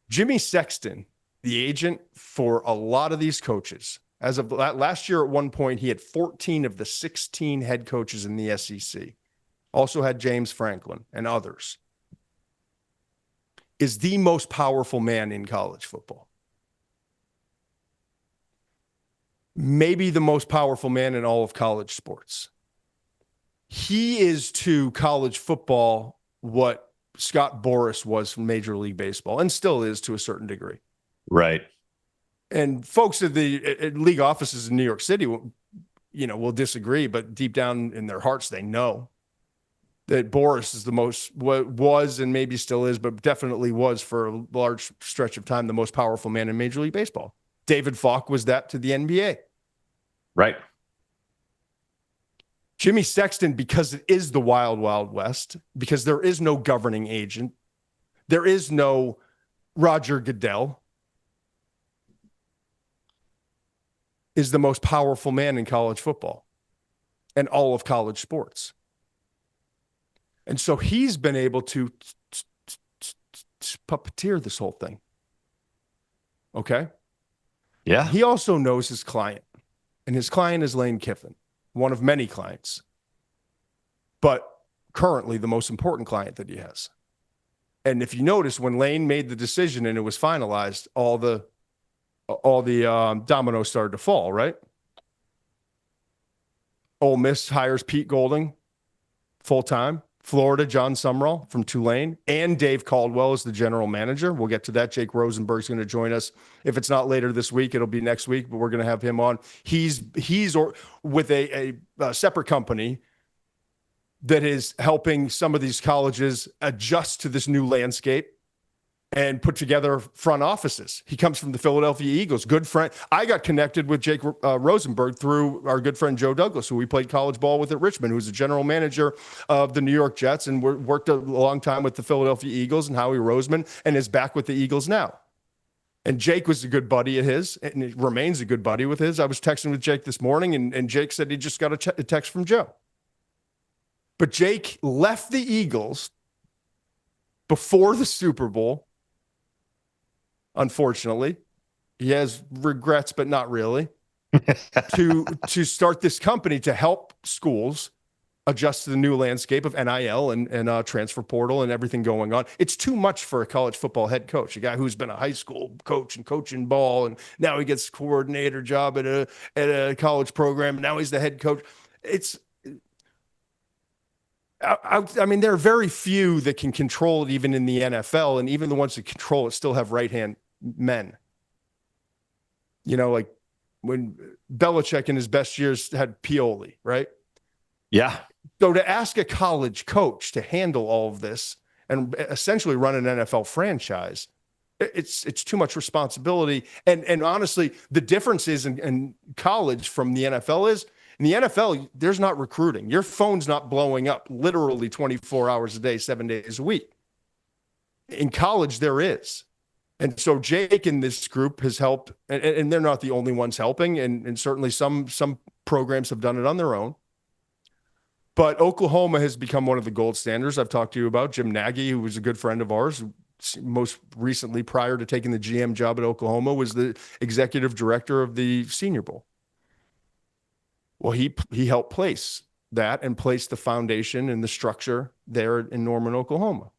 Jimmy Sexton, the agent for a lot of these coaches, as of last year at one point, he had 14 of the 16 head coaches in the SEC. Also had James Franklin and others. Is the most powerful man in college football. Maybe the most powerful man in all of college sports. He is to college football what Scott Boras was from Major League Baseball, and still is to a certain degree. Right. And folks at the league offices in New York City will disagree, but deep down in their hearts, they know that Boras is the most, was and maybe still is, but definitely was for a large stretch of time, the most powerful man in Major League Baseball. David Falk was that to the NBA. Right. Jimmy Sexton, because it is the wild, wild west, because there is no governing agent, there is no Roger Goodell, is the most powerful man in college football and all of college sports. And so he's been able to puppeteer this whole thing. Okay? Yeah. He also knows his client, and his client is Lane Kiffin, one of many clients, but currently the most important client that he has. And if you notice, when Lane made the decision and it was finalized, all the dominoes started to fall, right? Ole Miss hires Pete Golding full-time. Florida, John Sumrall from Tulane, and Dave Caldwell is the general manager. We'll get to that. Jake Rosenberg's going to join us. If it's not later this week, it'll be next week, but we're going to have him on. He's with a separate company that is helping some of these colleges adjust to this new landscape and put together front offices. He comes from the Philadelphia Eagles, good friend. I got connected with Jake Rosenberg through our good friend Joe Douglas, who we played college ball with at Richmond, who's the general manager of the New York Jets and worked a long time with the Philadelphia Eagles, and Howie Roseman, and is back with the Eagles now. And Jake was a good buddy of his, and he remains a good buddy with his. I was texting with Jake this morning, and Jake said he just got a text from Joe. But Jake left the Eagles before the Super Bowl. Unfortunately, he has regrets, but not really, to start this company to help schools adjust to the new landscape of NIL and transfer portal and everything going on. It's too much for a college football head coach, a guy who's been a high school coach and coaching ball, and now he gets a coordinator job at a college program, and now he's the head coach. I mean, there are very few that can control it even in the NFL, and even the ones that control it still have right-hand men. Like when Belichick in his best years had Pioli, right? Yeah. So to ask a college coach to handle all of this and essentially run an NFL franchise, it's too much responsibility. And honestly, the difference is in college from the NFL is, in the NFL, there's not recruiting. Your phone's not blowing up literally 24 hours a day, 7 days a week. In college, there is. And so Jake in this group has helped, and they're not the only ones helping, and certainly some programs have done it on their own. But Oklahoma has become one of the gold standards. I've talked to you about Jim Nagy, who was a good friend of ours, most recently, prior to taking the GM job at Oklahoma, was the executive director of the Senior Bowl. Well, he helped place that and place the foundation and the structure there in Norman, Oklahoma.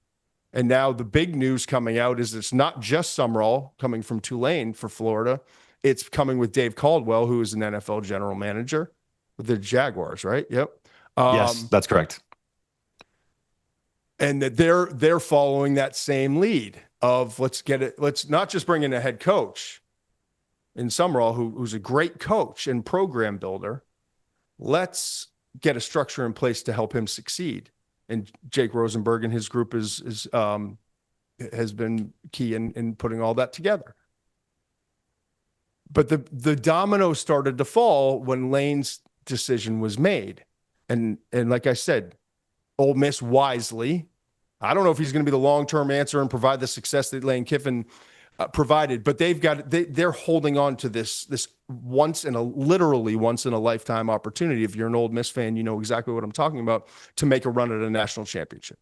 And now the big news coming out is it's not just Sumrall coming from Tulane for Florida. It's coming with Dave Caldwell, who is an NFL general manager with the Jaguars, right? Yep. Yes, that's correct. And that they're following that same lead of let's not just bring in a head coach in Sumrall, who's a great coach and program builder. Let's get a structure in place to help him succeed. And Jake Rosenberg and his group has been key in putting all that together. But the dominoes started to fall when Lane's decision was made. And like I said, Ole Miss wisely, I don't know if he's going to be the long-term answer and provide the success that Lane Kiffin provided, but they're holding on to this literally once in a lifetime opportunity. If you're an Ole Miss fan, you know exactly what I'm talking about, to make a run at a national championship.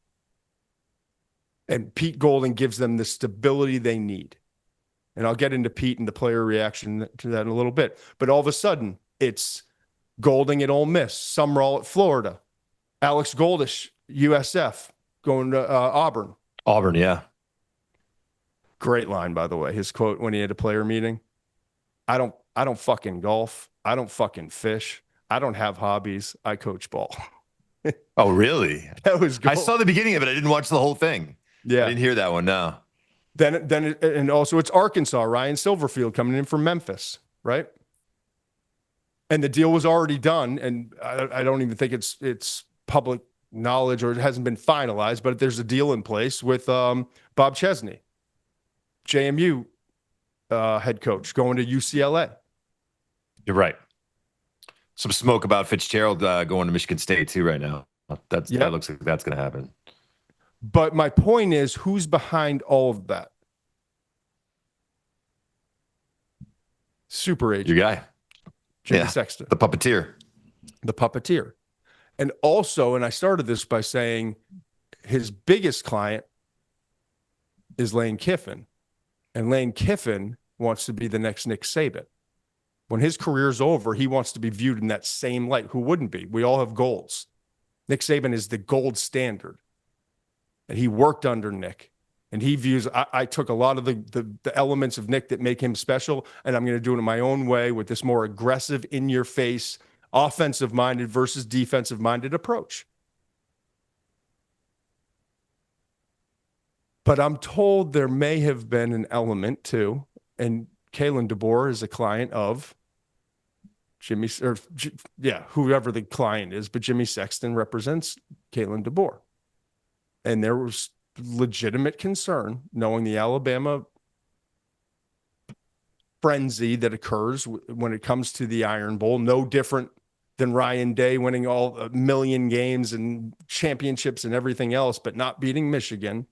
And Pete Golding gives them the stability they need. And I'll get into Pete and the player reaction to that in a little bit. But all of a sudden, it's Golding at Ole Miss, Summerall at Florida, Alex Goldish, USF, going to Auburn. Auburn, yeah. Great line, by the way. His quote when he had a player meeting: I don't fucking golf. I don't fucking fish. I don't have hobbies. I coach ball. Oh, really? That was gold. I saw the beginning of it. I didn't watch the whole thing. Yeah. I didn't hear that one, no. And also it's Arkansas, Ryan Silverfield coming in from Memphis, right? And the deal was already done, and I don't even think it's public knowledge or it hasn't been finalized, but there's a deal in place with Bob Chesney, JMU head coach, going to UCLA. You're right. Some smoke about Fitzgerald going to Michigan State too right now. That looks like that's going to happen. But my point is, who's behind all of that? Super agent. Your guy. Jimmy Sexton. The puppeteer. The puppeteer. And also, and I started this by saying his biggest client is Lane Kiffin. And Lane Kiffin wants to be the next Nick Saban. When his career's over, he wants to be viewed in that same light. Who wouldn't be? We all have goals. Nick Saban is the gold standard. And he worked under Nick. And he views, I took a lot of the elements of Nick that make him special, and I'm going to do it in my own way with this more aggressive, in-your-face, offensive-minded versus defensive-minded approach. But I'm told there may have been an element too, and Kalen DeBoer is a client of whoever the client is, but Jimmy Sexton represents Kalen DeBoer. And there was legitimate concern, knowing the Alabama frenzy that occurs when it comes to the Iron Bowl, no different than Ryan Day winning all 1 million games and championships and everything else, but not beating Michigan.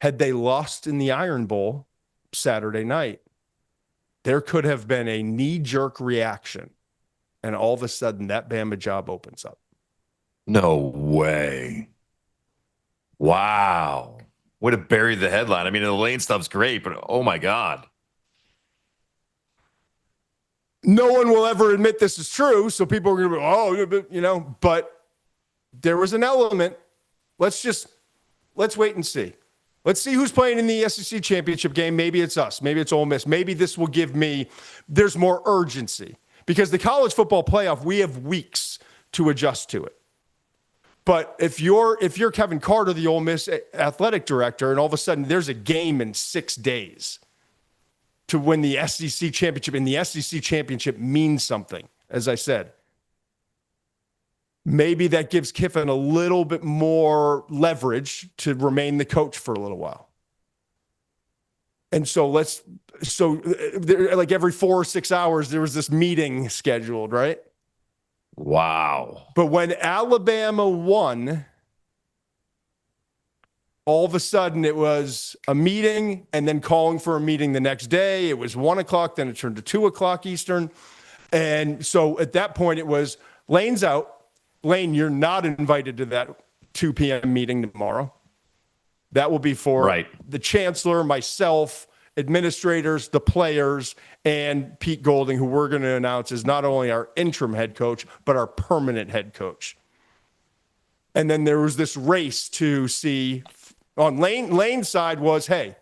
Had they lost in the Iron Bowl Saturday night, there could have been a knee-jerk reaction, and all of a sudden that Bama job opens up. No way. Wow. Way to bury the headline. I mean, the Lane stuff's great, but oh my God. No one will ever admit this is true, so people are going to be, but there was an element. Let's wait and see. Let's see who's playing in the SEC championship game. Maybe it's us. Maybe it's Ole Miss. Maybe this will give me, there's more urgency. Because the college football playoff, we have weeks to adjust to it. But if you're Kevin Carter, the Ole Miss athletic director, and all of a sudden there's a game in 6 days to win the SEC championship, and the SEC championship means something, as I said, maybe that gives Kiffin a little bit more leverage to remain the coach for a little while. And so like every 4 or 6 hours, there was this meeting scheduled, right? Wow. But when Alabama won, all of a sudden it was a meeting and then calling for a meeting the next day. It was 1 o'clock, then it turned to 2 o'clock Eastern. And so at that point it was, Lane's out. Lane, you're not invited to that 2 p.m. meeting tomorrow. That will be for the chancellor, myself, administrators, the players, and Pete Golding, who we're going to announce is not only our interim head coach, but our permanent head coach. And then there was this race to see on Lane's side was, hey,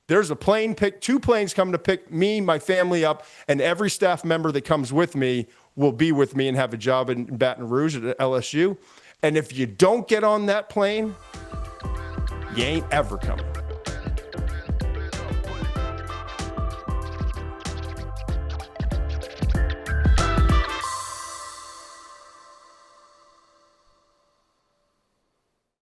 there's a plane pick, 2 planes coming to pick me, my family up, and every staff member that comes with me will be with me and have a job in Baton Rouge at LSU. And if you don't get on that plane, you ain't ever coming.